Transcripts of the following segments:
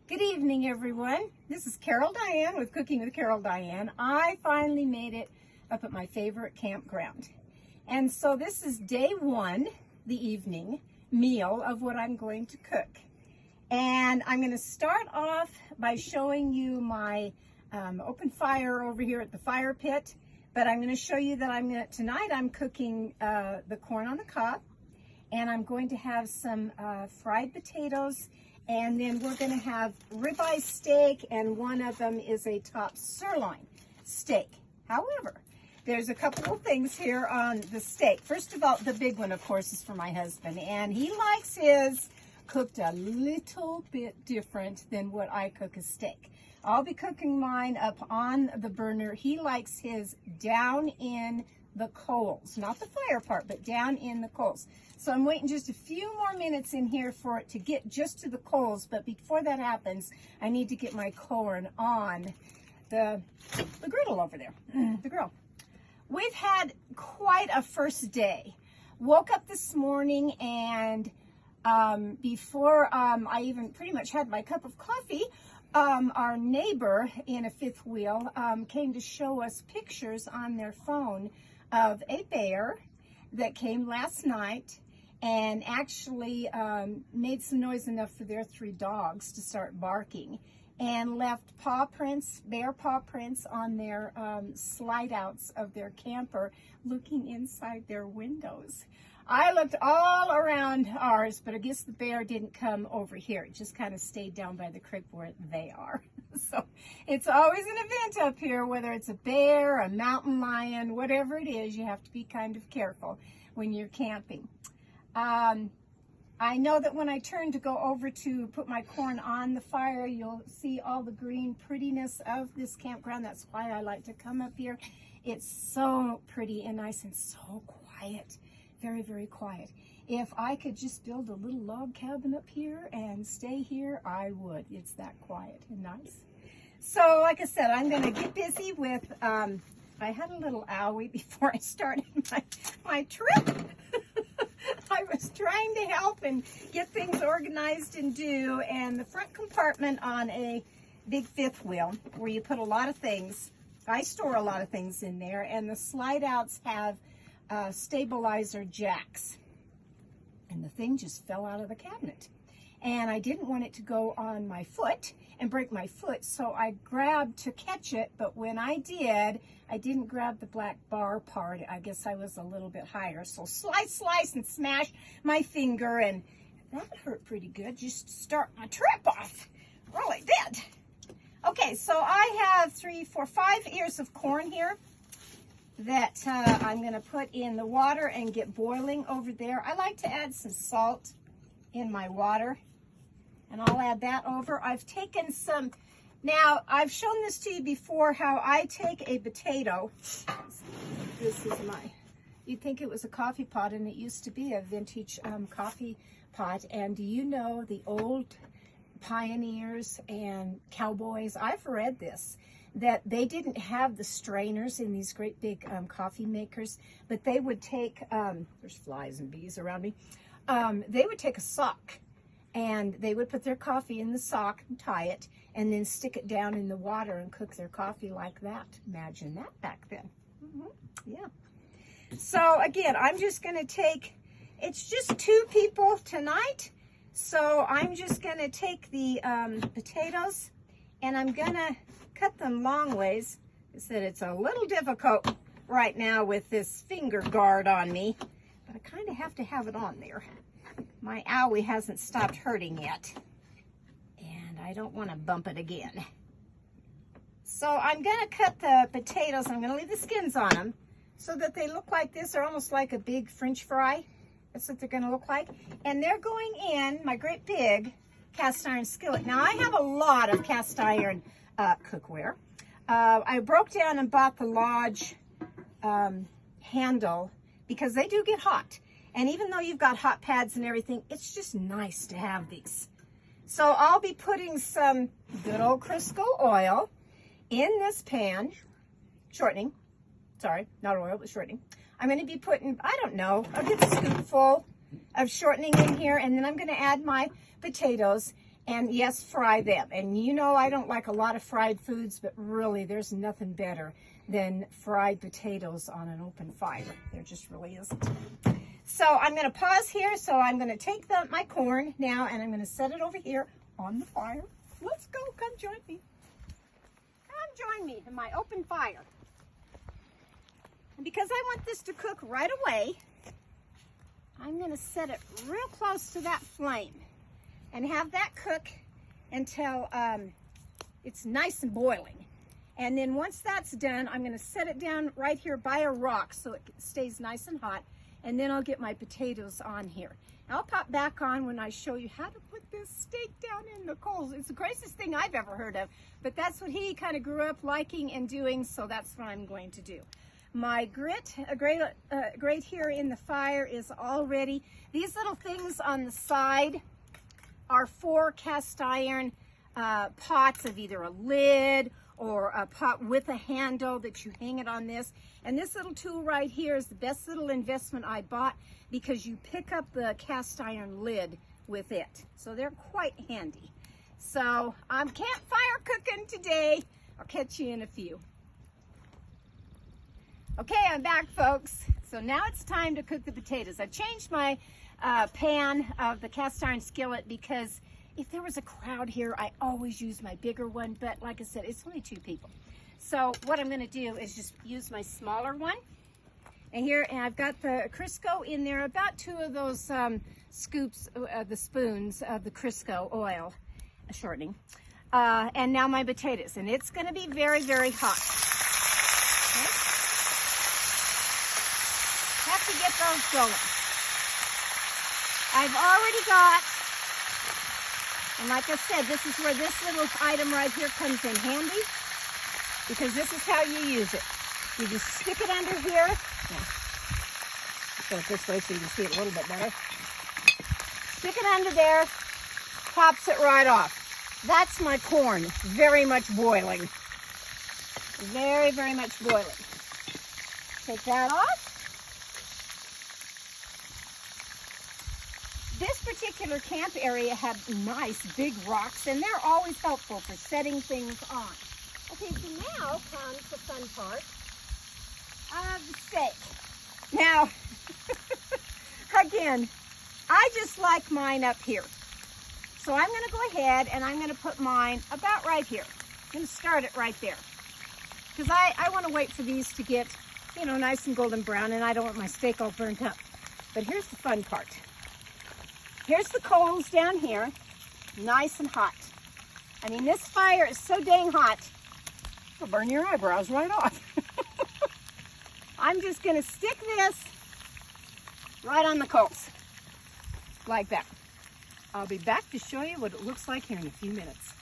Good evening, everyone. This is Carol Diane with Cooking with Carol Diane. I finally made it up at my favorite campground. And so this is day one, the evening meal of what I'm going to cook. And I'm going to start off by showing you my open fire over here at the fire pit. But I'm going to show you that tonight I'm cooking the corn on the cob. And I'm going to have some fried potatoes. And then we're going to have ribeye steak, and one of them is a top sirloin steak. However, there's a couple of things here on the steak. First of all, the big one, of course, is for my husband, and he likes his cooked a little bit different than what I cook as steak. I'll be cooking mine up on the burner. He likes his down in the coals, not the fire part, but down in the coals. So I'm waiting just a few more minutes in here for it to get just to the coals, but before that happens, I need to get my corn on the griddle over there, the grill. We've had quite a first day. Woke up this morning, and before I even pretty much had my cup of coffee, our neighbor in a fifth wheel came to show us pictures on their phone of a bear that came last night and actually made some noise enough for their 3 dogs to start barking, and left bear paw prints on their slide outs of their camper, looking inside their windows. I looked all around ours, but I guess the bear didn't come over here. It just kind of stayed down by the creek where they are. So it's always an event up here, whether it's a bear, a mountain lion, whatever it is. You have to be kind of careful when you're camping. I know that when I turn to go over to put my corn on the fire, you'll see all the green prettiness of this campground. That's why I like to come up here. It's so pretty and nice and so quiet. Very, very quiet. If I could just build a little log cabin up here and stay here, I would. It's that quiet and nice. So, like I said, I'm going to get busy with, I had a little owie before I started my trip. I was trying to help and get things organized and do, and the front compartment on a big fifth wheel where you put a lot of things, I store a lot of things in there, and the slide outs have stabilizer jacks, and the thing just fell out of the cabinet, and I didn't want it to go on my foot and break my foot, so I grabbed to catch it, but when I did, I didn't grab the black bar part. I guess I was a little bit higher, so slice and smash my finger, and that hurt pretty good just to start my trip off. Really did. Okay, so I have 3, 4, 5 ears of corn here that I'm going to put in the water and get boiling over there. I like to add some salt in my water, and I'll add that over. I've taken some, now I've shown this to you before, how I take a potato. This is you'd think it was a coffee pot, and it used to be a vintage coffee pot. And do you know the old pioneers and cowboys? I've read this, that they didn't have the strainers in these great big coffee makers, but they would take, there's flies and bees around me, they would take a sock, and they would put their coffee in the sock and tie it, and then stick it down in the water and cook their coffee like that. Imagine that back then. Yeah. So again, I'm just going to take, it's just 2 people tonight, so I'm just going to take the potatoes, and I'm going to cut them long ways. I said it's a little difficult right now with this finger guard on me, but I kind of have to have it on there. My owie hasn't stopped hurting yet, and I don't want to bump it again. So I'm going to cut the potatoes. I'm going to leave the skins on them so that they look like this. They're almost like a big French fry. That's what they're going to look like. And they're going in my great big cast iron skillet. Now, I have a lot of cast iron cookware. I broke down and bought the Lodge handle because they do get hot. And even though you've got hot pads and everything, it's just nice to have these. So I'll be putting some good old Crisco oil in this pan, shortening, sorry, not oil, but shortening. I'm going to be putting, I don't know, a good scoopful of shortening in here, and then I'm going to add my potatoes. And yes, fry them. And you know I don't like a lot of fried foods, but really there's nothing better than fried potatoes on an open fire. There just really isn't. So I'm going to pause here. So I'm going to take my corn now and I'm going to set it over here on the fire. Let's go. Come join me. Come join me in my open fire. And because I want this to cook right away, I'm going to set it real close to that flame and have that cook until it's nice and boiling. And then once that's done, I'm going to set it down right here by a rock so it stays nice and hot. And then I'll get my potatoes on here. I'll pop back on when I show you how to put this steak down in the coals. It's the craziest thing I've ever heard of, but that's what he kind of grew up liking and doing, so that's what I'm going to do. My grate here in the fire is all ready. These little things on the side are 4 cast iron pots of either a lid or a pot with a handle that you hang it on this. And this little tool right here is the best little investment I bought because you pick up the cast iron lid with it. So they're quite handy. So I'm campfire cooking today. I'll catch you in a few. Okay, I'm back, folks. So now it's time to cook the potatoes. I've changed my pan of the cast iron skillet because if there was a crowd here, I always use my bigger one, but like I said, it's only 2 people. So what I'm gonna do is just use my smaller one. And here, and I've got the Crisco in there, about 2 of those scoops, the spoons of the Crisco oil shortening. And now my potatoes, and it's gonna be very, very hot. Okay? Have to get those going. I've already got, and like I said, this is where this little item right here comes in handy, because this is how you use it. You just stick it under here. Yeah. Go it this way so you can see it a little bit better. Stick it under there, pops it right off. That's my corn, very much boiling. Very, very much boiling. Take that off. This particular camp area had nice big rocks, and they're always helpful for setting things on. Okay, so now comes the fun part of the steak. Now, again, I just like mine up here. So I'm going to go ahead and I'm going to put mine about right here. I'm going to start it right there. Because I want to wait for these to get, you know, nice and golden brown, and I don't want my steak all burnt up. But here's the fun part. Here's the coals down here, nice and hot. I mean, this fire is so dang hot, it'll burn your eyebrows right off. I'm just gonna stick this right on the coals, like that. I'll be back to show you what it looks like here in a few minutes.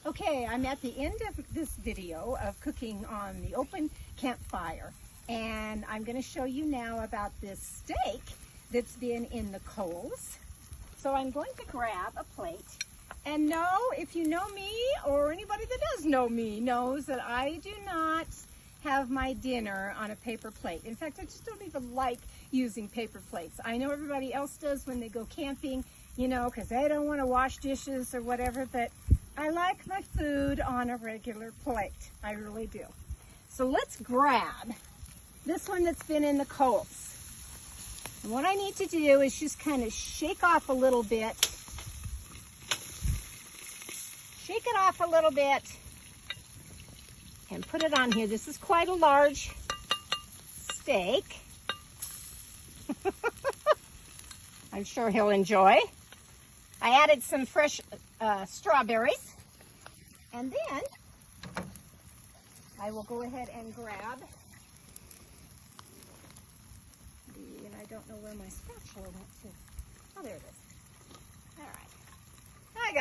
Okay, I'm at the end of this video of cooking on the open campfire, and I'm gonna show you now about this steak that's been in the coals. So I'm going to grab a plate, and no, if you know me, or anybody that does know me knows that I do not have my dinner on a paper plate. In fact, I just don't even like using paper plates. I know everybody else does when they go camping, you know, because they don't want to wash dishes or whatever, but I like my food on a regular plate. I really do. So let's grab this one that's been in the coals. And what I need to do is just kind of shake off a little bit. Shake it off a little bit and put it on here. This is quite a large steak. I'm sure he'll enjoy. I added some fresh strawberries. And then I will go ahead and grab, and I don't know where my spatula went to. Oh, there it is. All right. I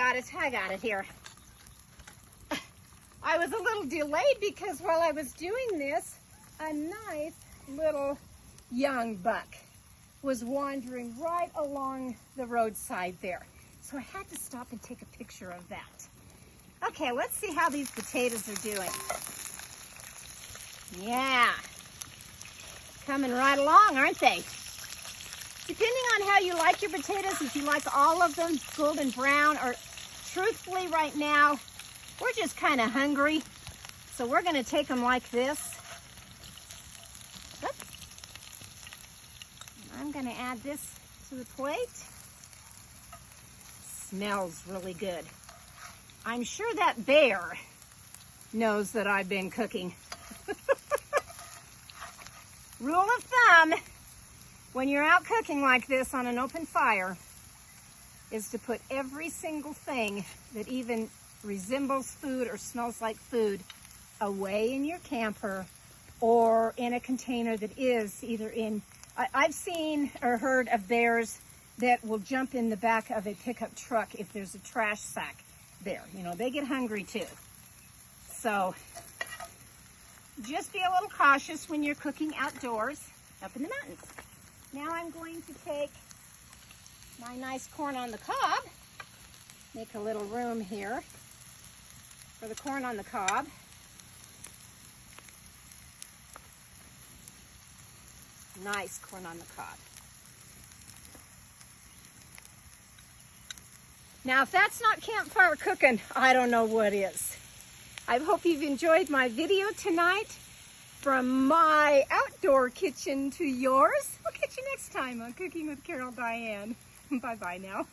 got it here. I was a little delayed because while I was doing this, a nice little young buck was wandering right along the roadside there. So I had to stop and take a picture of that. Okay, let's see how these potatoes are doing. Yeah, coming right along, aren't they? Depending on how you like your potatoes, if you like all of them golden brown, or truthfully right now, we're just kind of hungry. So we're gonna take them like this. Oops. I'm gonna add this to the plate. Smells really good. I'm sure that bear knows that I've been cooking. Rule of thumb, when you're out cooking like this on an open fire, is to put every single thing that even resembles food or smells like food away in your camper or in a container that is either in, I've seen or heard of bears that will jump in the back of a pickup truck if there's a trash sack there. You know, they get hungry too. So just be a little cautious when you're cooking outdoors up in the mountains. Now I'm going to take my nice corn on the cob, make a little room here for the corn on the cob. Nice corn on the cob. Now, if that's not campfire cooking, I don't know what is. I hope you've enjoyed my video tonight, from my outdoor kitchen to yours. We'll catch you next time on Cooking with Carol Diane. Bye-bye now.